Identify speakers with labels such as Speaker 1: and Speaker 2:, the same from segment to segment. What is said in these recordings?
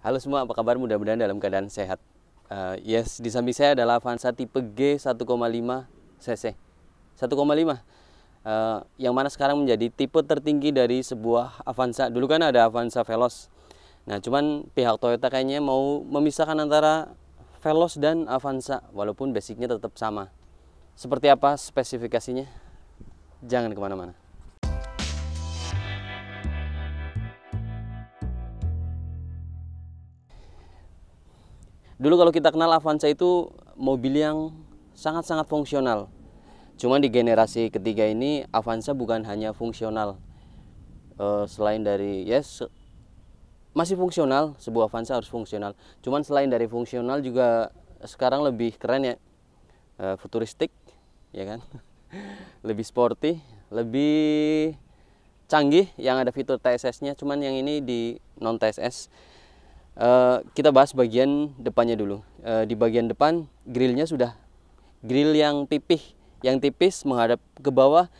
Speaker 1: Halo semua, apa kabar? Mudah-mudahan dalam keadaan sehat. Yes, di samping saya adalah Avanza tipe G 1,5 cc. 1,5 yang mana sekarang menjadi tipe tertinggi dari sebuah Avanza. Dulu kan ada Avanza Veloz. Nah, cuman pihak Toyota kayaknya mau memisahkan antara Veloz dan Avanza, walaupun basicnya tetap sama. Seperti apa spesifikasinya? Jangan kemana-mana. Dulu kalau kita kenal Avanza itu mobil yang sangat-sangat fungsional. Cuman di generasi ketiga ini Avanza bukan hanya fungsional. Selain dari masih fungsional, sebuah Avanza harus fungsional. Cuman selain dari fungsional juga sekarang lebih keren ya, futuristik, ya kan? Lebih sporty, lebih canggih yang ada fitur TSS-nya. Cuman yang ini di non TSS. Kita bahas bagian depannya dulu. Di bagian depan grillnya sudah grill yang tipis menghadap ke bawah,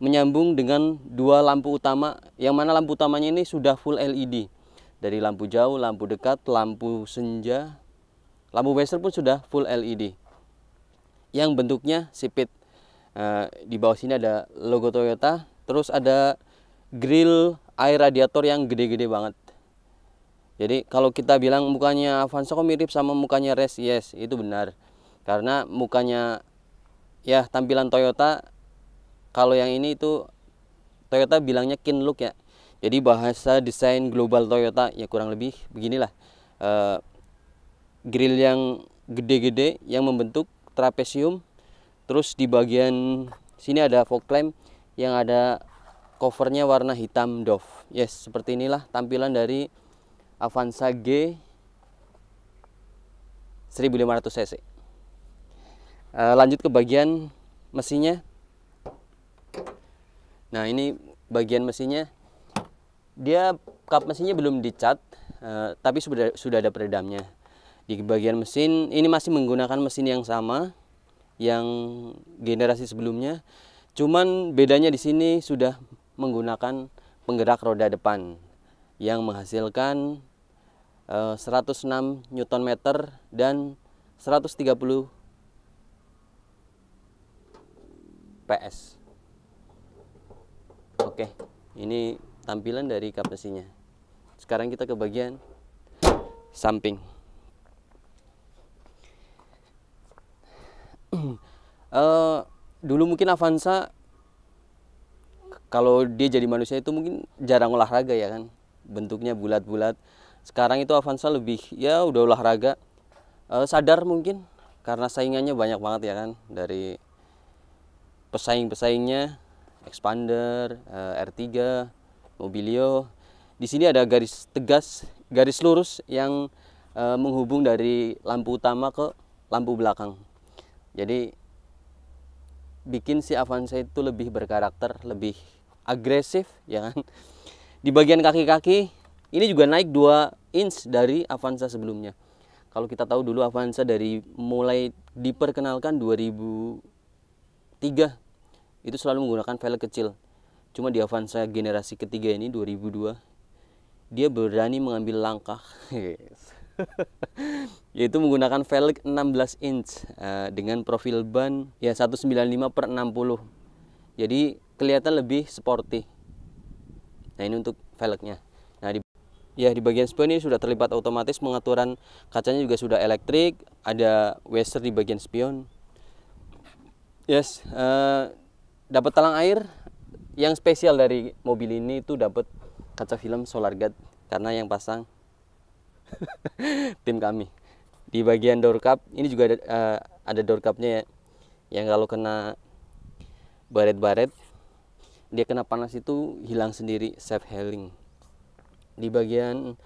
Speaker 1: menyambung dengan dua lampu utama, yang mana lampu utamanya ini sudah full LED. Dari lampu jauh, lampu dekat, lampu senja, lampu western pun sudah full LED. Yang bentuknya sipit. Di bawah sini ada logo Toyota, terus ada grill air radiator yang gede-gede banget. Jadi kalau kita bilang mukanya Avanza kok mirip sama mukanya Race, yes, itu benar. Karena mukanya ya tampilan Toyota, kalau yang ini itu Toyota bilangnya kin look ya. Jadi bahasa desain global Toyota ya kurang lebih beginilah. Grill yang gede-gede yang membentuk trapesium. Terus di bagian sini ada fog lamp yang ada covernya warna hitam doff. Yes, seperti inilah tampilan dari Avanza G 1500 cc. Lanjut ke bagian mesinnya. Nah, ini bagian mesinnya. Dia kap mesinnya belum dicat, tapi sudah ada peredamnya. Di bagian mesin ini masih menggunakan mesin yang sama yang generasi sebelumnya. Cuman bedanya di sini sudah menggunakan penggerak roda depan yang menghasilkan 106 Nm dan 130 PS. Oke, ini tampilan dari kap mesinnya. Sekarang kita ke bagian samping. Dulu mungkin Avanza kalau dia jadi manusia itu mungkin jarang olahraga ya kan, bentuknya bulat-bulat. Sekarang itu Avanza lebih ya udah olahraga, sadar mungkin karena saingannya banyak banget ya kan, dari pesaing-pesaingnya Expander, R3, Mobilio. Di sini ada garis tegas, garis lurus yang menghubung dari lampu utama ke lampu belakang. Jadi bikin si Avanza itu lebih berkarakter, lebih agresif ya kan. Di bagian kaki-kaki ini juga naik 2 inch dari Avanza sebelumnya. Kalau kita tahu dulu Avanza dari mulai diperkenalkan 2003 itu selalu menggunakan velg kecil. Cuma di Avanza generasi ketiga ini 2002 dia berani mengambil langkah yaitu menggunakan velg 16 inch dengan profil ban ya 195/60. Jadi kelihatan lebih sporty. Nah, ini untuk velgnya. Nah, di bagian spion ini sudah terlibat otomatis, pengaturan kacanya juga sudah elektrik, ada washer di bagian spion. Yes, dapat talang air. Yang spesial dari mobil ini itu dapat kaca film Solar Guard karena yang pasang tim kami. Di bagian door cup ini juga ada door cupnya ya, yang kalau kena baret-baret dia kena panas itu hilang sendiri, self healing. Di bagian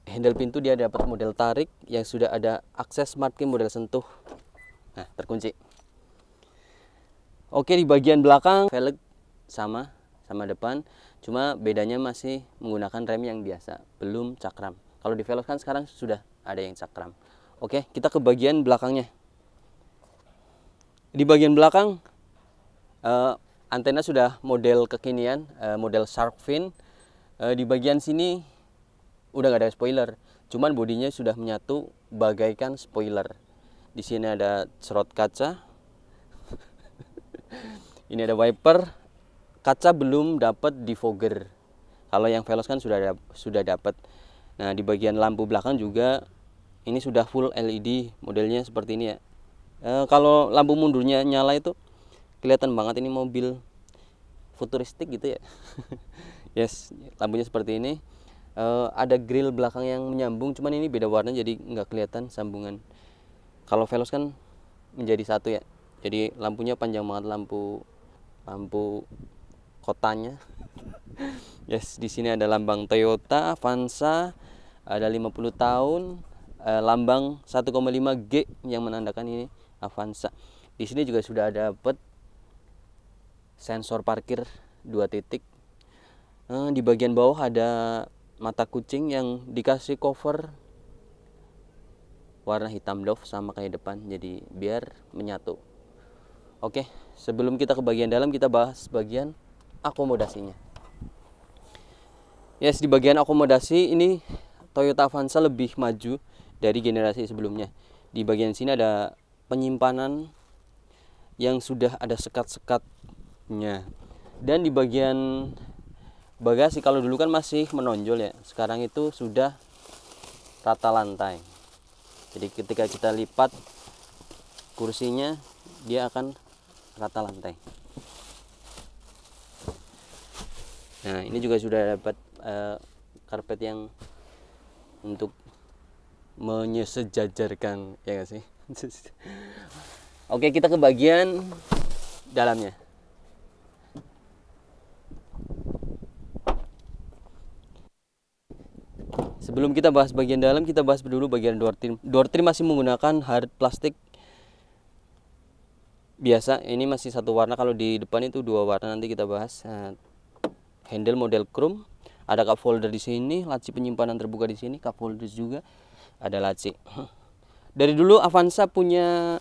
Speaker 1: handle pintu dia dapat model tarik yang sudah ada akses smart key model sentuh. Nah, terkunci. Oke, di bagian belakang velg sama depan, cuma bedanya masih menggunakan rem yang biasa, belum cakram. Kalau di Veloz kan sekarang sudah ada yang cakram. Oke, kita ke bagian belakangnya. Di bagian belakang antena sudah model kekinian, model shark fin. Di bagian sini udah nggak ada spoiler, cuman bodinya sudah menyatu bagaikan spoiler. Di sini ada serot kaca, ini ada wiper, kaca belum dapat defogger. Kalau yang Veloz kan sudah dapat. Nah, di bagian lampu belakang juga ini sudah full LED, modelnya seperti ini ya. Kalau lampu mundurnya nyala itu kelihatan banget ini mobil futuristik gitu ya. Yes, lampunya seperti ini. Ada grill belakang yang menyambung, cuman ini beda warna jadi nggak kelihatan sambungan. Kalau Veloz kan menjadi satu ya, jadi lampunya panjang banget, lampu kotanya. Yes, di sini ada lambang Toyota Avanza, ada 50 tahun, lambang 1,5 G yang menandakan ini Avanza. Di sini juga sudah dapat sensor parkir 2 titik. Di bagian bawah ada mata kucing yang dikasih cover warna hitam doff sama kayak depan, jadi biar menyatu. Oke, sebelum kita ke bagian dalam, kita bahas bagian akomodasinya. Yes, di bagian akomodasi ini Toyota Avanza lebih maju dari generasi sebelumnya. Di bagian sini ada penyimpanan yang sudah ada sekat-sekatnya. Dan di bagian bagasi, kalau dulu kan masih menonjol ya, sekarang itu sudah rata lantai. Jadi ketika kita lipat kursinya, dia akan rata lantai. Nah, ini juga sudah dapat karpet yang untuk menyejajarkan, ya nggak sih? Oke, kita ke bagian dalamnya. Sebelum kita bahas bagian dalam, kita bahas dulu bagian door trim. Door trim masih menggunakan hard plastik biasa. Ini masih satu warna, kalau di depan itu 2 warna, nanti kita bahas. Handle model chrome, ada cup holder di sini, laci penyimpanan terbuka di sini, cup holder juga ada laci. Dari dulu Avanza punya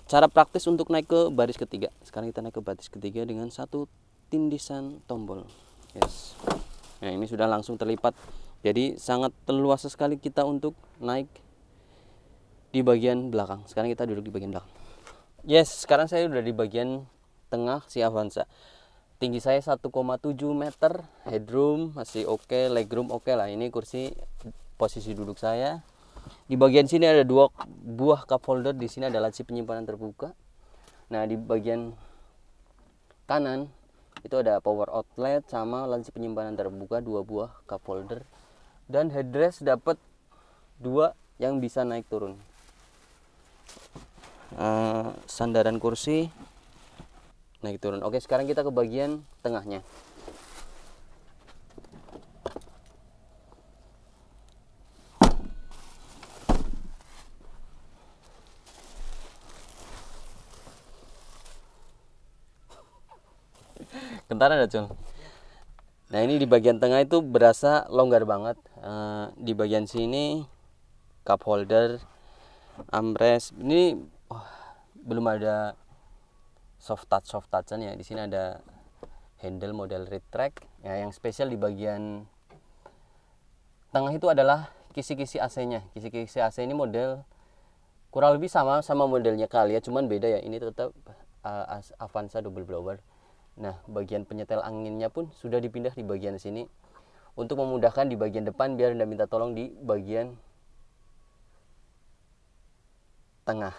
Speaker 1: cara praktis untuk naik ke baris ketiga. Sekarang kita naik ke baris ketiga dengan satu tindisan tombol. Yes. Nah, ini sudah langsung terlipat, jadi sangat leluasa sekali kita untuk naik di bagian belakang. Sekarang kita duduk di bagian belakang. Yes, sekarang saya udah di bagian tengah si Avanza. Tinggi saya 1,7 meter, headroom masih oke, legroom oke lah. Ini kursi posisi duduk saya. Di bagian sini ada 2 buah cup holder, di sini ada laci penyimpanan terbuka. Nah, di bagian kanan itu ada power outlet sama laci penyimpanan terbuka, 2 buah cup holder, dan headrest dapat 2 yang bisa naik turun. Sandaran kursi naik turun. Oke, sekarang kita ke bagian tengahnya. Kentar ada Cul. Nah, ini di bagian tengah itu berasa longgar banget. Di bagian sini cup holder, armrest. Ini belum ada soft touchan ya. Di sini ada handle model retract. Ya, yang spesial di bagian tengah itu adalah kisi-kisi AC-nya. Kisi-kisi AC ini model kurang lebih sama modelnya Calya, cuman beda ya. Ini tetap Avanza double blower. Nah, bagian penyetel anginnya pun sudah dipindah di bagian sini untuk memudahkan di bagian depan, biar Anda minta tolong di bagian tengah.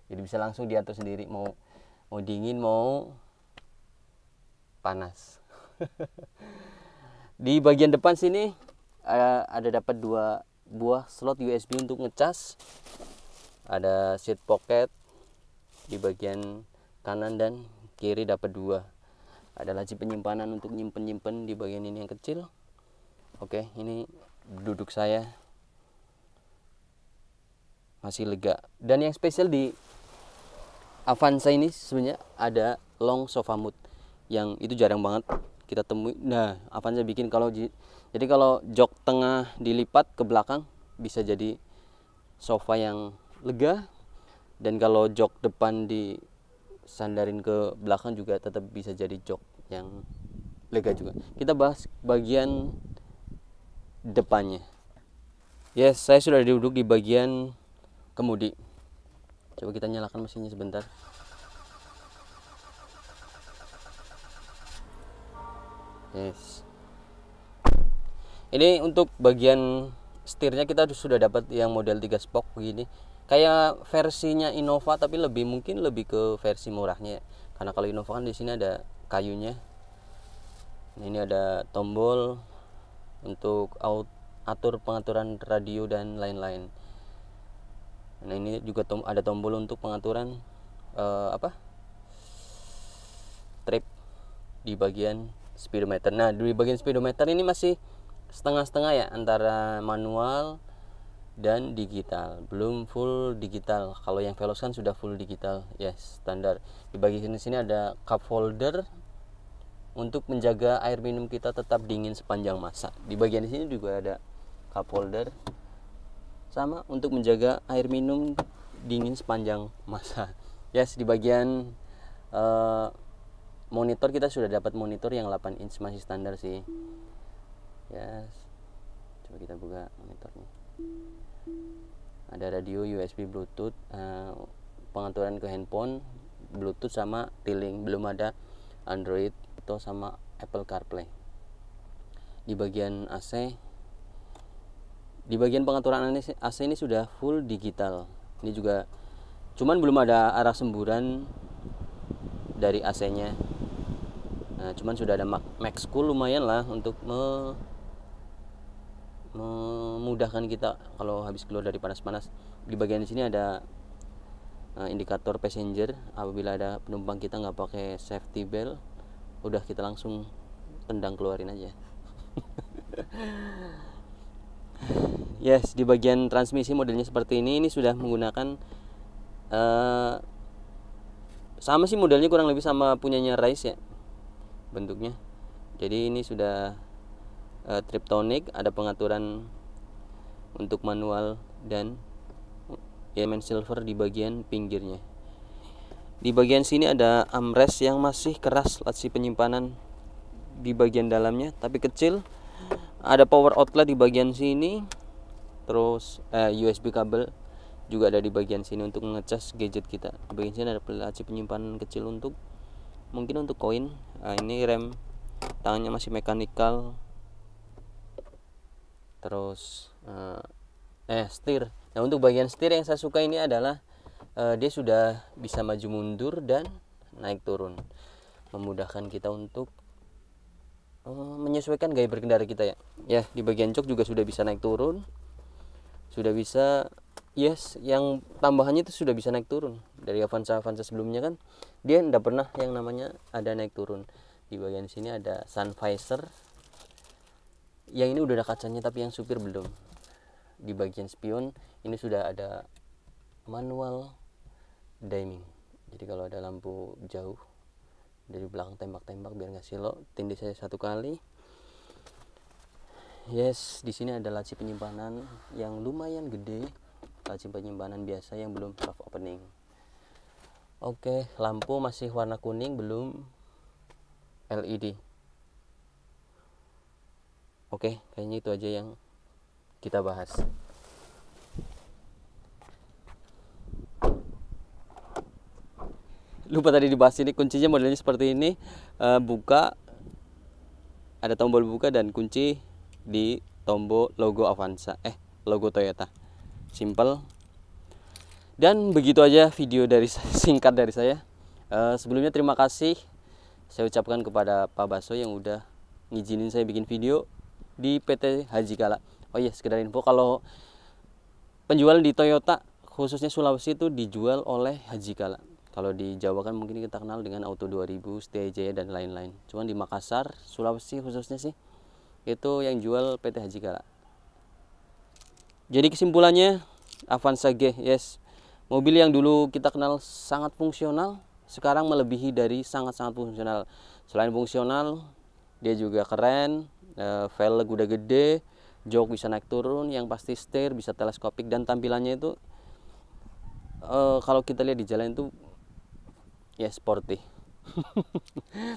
Speaker 1: Jadi bisa langsung diatur sendiri, mau dingin, mau panas. Di bagian depan sini ada dapat 2 buah slot USB untuk ngecas. Ada seat pocket di bagian kanan dan kiri, dapat 2. Ada laci penyimpanan untuk nyimpen di bagian ini yang kecil. Oke, ini duduk saya masih lega. Dan yang spesial di Avanza ini sebenarnya ada long sofa mode, yang itu jarang banget kita temui. Nah, Avanza bikin jadi kalau jok tengah dilipat ke belakang bisa jadi sofa yang lega, dan kalau jok depan disandarin ke belakang juga tetap bisa jadi jok yang lega juga. Kita bahas bagian depannya. Yes, saya sudah duduk di bagian kemudi. Coba kita nyalakan mesinnya sebentar. Yes. Ini untuk bagian setirnya kita sudah dapat yang model 3 spoke begini. Kayak versinya Innova tapi mungkin lebih ke versi murahnya. Karena kalau Innova kan di sini ada kayunya. Nah, ini ada tombol untuk atur pengaturan radio dan lain-lain. Nah, ini juga ada tombol untuk pengaturan trip di bagian speedometer. Nah, di bagian speedometer ini masih setengah-setengah ya, antara manual dan digital, belum full digital. Kalau yang Veloz kan sudah full digital, yes, standar. Di bagian sini ada cup holder untuk menjaga air minum kita tetap dingin sepanjang masa. Di bagian sini juga ada cup holder, sama untuk menjaga air minum dingin sepanjang masa. Yes, di bagian monitor kita sudah dapat monitor yang 8 inch, masih standar sih. Yes, coba kita buka monitornya. Ada radio, USB, Bluetooth, pengaturan ke handphone, Bluetooth sama T-Link. Belum ada Android atau sama Apple CarPlay. Di bagian AC, di bagian pengaturan AC ini sudah full digital. Ini juga, cuman belum ada arah semburan dari AC-nya. Nah, cuman sudah ada max cool, lumayan lah untuk memudahkan kita kalau habis keluar dari panas-panas. Di bagian sini ada indikator passenger. Apabila ada penumpang kita nggak pakai safety belt, udah kita langsung tendang keluarin aja. Yes, di bagian transmisi modelnya seperti ini sudah menggunakan sama sih modelnya, kurang lebih sama punyanya Rise ya bentuknya. Jadi ini sudah Triptonic, ada pengaturan untuk manual dan element silver di bagian pinggirnya. Di bagian sini ada armrest yang masih keras, laci penyimpanan di bagian dalamnya tapi kecil. Ada power outlet di bagian sini. Terus USB kabel juga ada di bagian sini untuk ngecas gadget kita. Di bagian sini ada laci penyimpanan kecil untuk mungkin untuk koin. Ini rem tangannya masih mechanical. Terus setir. Nah, untuk bagian setir yang saya suka ini adalah dia sudah bisa maju mundur dan naik turun, memudahkan kita untuk menyesuaikan gaya berkendara kita ya. Ya, di bagian jok juga sudah bisa naik turun, sudah bisa, yes, yang tambahannya itu sudah bisa naik turun. Dari Avanza sebelumnya kan dia tidak pernah yang namanya ada naik turun. Di bagian sini ada sun visor. Yang ini udah ada kacanya tapi yang supir belum. Di bagian spion ini sudah ada manual dimming. Jadi kalau ada lampu jauh dari belakang tembak-tembak biar nggak silok, tindih saya 1 kali. Yes, di sini ada laci penyimpanan yang lumayan gede, laci penyimpanan biasa yang belum soft opening. Oke, lampu masih warna kuning, belum LED. Oke, kayaknya itu aja yang kita bahas. Lupa tadi dibahas, ini kuncinya modelnya seperti ini. Buka, ada tombol buka dan kunci di tombol logo Avanza, logo Toyota. Simple. Dan begitu aja video singkat dari saya. Sebelumnya terima kasih saya ucapkan kepada Pak Baso yang udah ngizinin saya bikin video di PT Haji Kala. Oh iya, sekedar info, kalau penjualan di Toyota khususnya Sulawesi itu dijual oleh Haji Kala. Kalau di Jawa kan mungkin kita kenal dengan Auto 2000, Setia Jaya dan lain-lain. Cuman di Makassar, Sulawesi khususnya sih itu yang jual PT Haji Kala. Jadi kesimpulannya, Avanza G, yes, mobil yang dulu kita kenal sangat fungsional, sekarang melebihi dari sangat-sangat fungsional. Selain fungsional, dia juga keren. Velg udah gede, jok bisa naik turun, yang pasti setir bisa teleskopik, dan tampilannya itu kalau kita lihat di jalan itu ya sporty.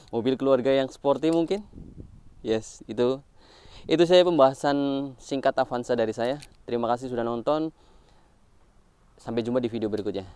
Speaker 1: Mobil keluarga yang sporty mungkin, yes, itu Itu saya pembahasan singkat Avanza dari saya. Terima kasih sudah nonton. Sampai jumpa di video berikutnya.